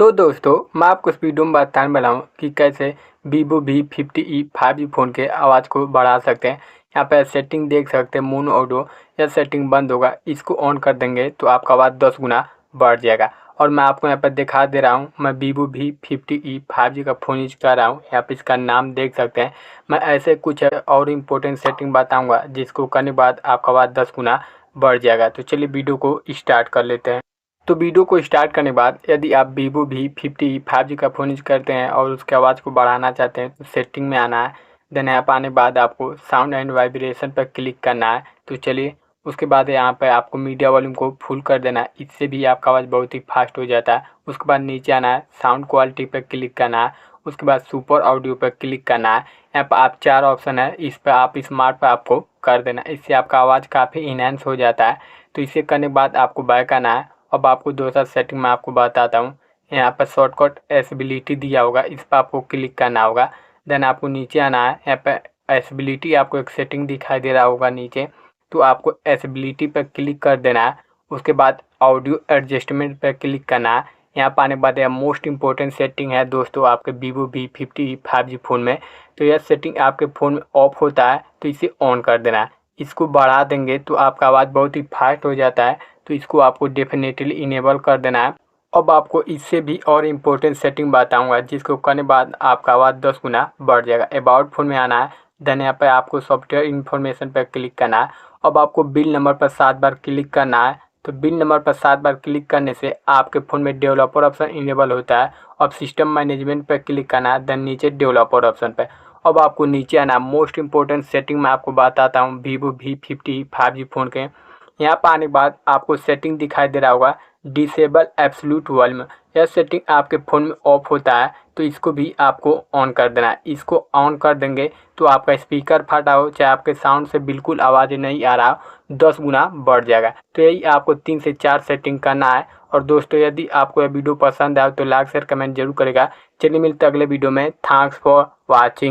तो दोस्तों मैं आपको इस वीडियो में बताने वाला हूँ कि कैसे Vivo V50e 5G फ़ोन के आवाज़ को बढ़ा सकते हैं। यहाँ पे सेटिंग देख सकते हैं मोनो ऑडियो, यह सेटिंग बंद होगा, इसको ऑन कर देंगे तो आपका आवाज़ 10 गुना बढ़ जाएगा। और मैं आपको यहाँ पर दिखा दे रहा हूँ, मैं Vivo V50e 5G का फ़ोन यूज कर रहा हूँ। यहाँ पे इसका नाम देख सकते हैं। मैं ऐसे कुछ और इम्पोर्टेंट सेटिंग बताऊँगा जिसको करने के बाद आपका आवाज़ 10 गुना बढ़ जाएगा। तो चलिए वीडियो को स्टार्ट कर लेते हैं। तो वीडियो को स्टार्ट करने के बाद यदि आप Vivo V50 5G का फ़ोन यूज करते हैं और उसके आवाज़ को बढ़ाना चाहते हैं तो सेटिंग में आना है। देन यहाँ पर आने के बाद आपको साउंड एंड वाइब्रेशन पर क्लिक करना है। तो चलिए उसके बाद यहाँ पर आपको मीडिया वॉल्यूम को फुल कर देना है, इससे भी आपका आवाज़ बहुत ही फास्ट हो जाता है। उसके बाद नीचे आना है, साउंड क्वालिटी पर क्लिक करना है। उसके बाद सुपर ऑडियो पर क्लिक करना है। यहाँ पर आप 4 ऑप्शन है, इस पर आप स्मार्ट पर आपको कर देना, इससे आपका आवाज़ काफ़ी इनहेंस हो जाता है। तो इसे करने के बाद आपको बैक आना है। अब आपको दूसरा सेटिंग मैं आपको बताता हूँ। यहाँ पर शॉर्टकट एसेबिलिटी दिया होगा, इस पर आपको क्लिक करना होगा। देन आपको नीचे आना है, यहाँ पर एसेबिलिटी आपको एक सेटिंग दिखाई दे रहा होगा नीचे, तो आपको एसेबिलिटी पर क्लिक कर देना है। उसके बाद ऑडियो एडजस्टमेंट पर क्लिक करना है। यहाँ पर आने के बाद यह मोस्ट इंपॉर्टेंट सेटिंग है दोस्तों आपके Vivo V50 5G फ़ोन में। तो यह सेटिंग आपके फ़ोन में ऑफ होता है तो इसे ऑन कर देना है। इसको बढ़ा देंगे तो आपका आवाज़ बहुत ही फास्ट हो जाता है, तो इसको आपको डेफिनेटली इनेबल कर देना है। अब आपको इससे भी और इम्पोर्टेंट सेटिंग बताऊंगा जिसको करने बाद आपका आवाज़ 10 गुना बढ़ जाएगा। अबाउट फ़ोन में आना है। देन यहाँ पर आपको सॉफ्टवेयर इन्फॉर्मेशन पर क्लिक करना है। अब आपको बिल नंबर पर 7 बार क्लिक करना है। तो बिल नंबर पर 7 बार क्लिक करने से आपके फ़ोन में डेवलपर ऑप्शन इनेबल होता है। अब सिस्टम मैनेजमेंट पर क्लिक करना है, देन नीचे डेवलपर ऑप्शन पर। अब आपको नीचे आना, मोस्ट इंपॉर्टेंट सेटिंग मैं आपको बताता हूँ Vivo V50 5G फ़ोन के। यहाँ पर आने के बाद आपको सेटिंग दिखाई दे रहा होगा डिसेबल एब्सोल्यूट वॉल्यूम। यह सेटिंग आपके फ़ोन में ऑफ होता है तो इसको भी आपको ऑन कर देना है। इसको ऑन कर देंगे तो आपका स्पीकर फटा हो चाहे आपके साउंड से बिल्कुल आवाज़ नहीं आ रहा हो, 10 गुना बढ़ जाएगा। तो यही आपको 3 से 4 सेटिंग करना है। और दोस्तों यदि आपको यह वीडियो पसंद आए तो लाइक शेयर कमेंट जरूर करेगा। चलिए मिलते हैं अगले वीडियो में। Thanks for watching.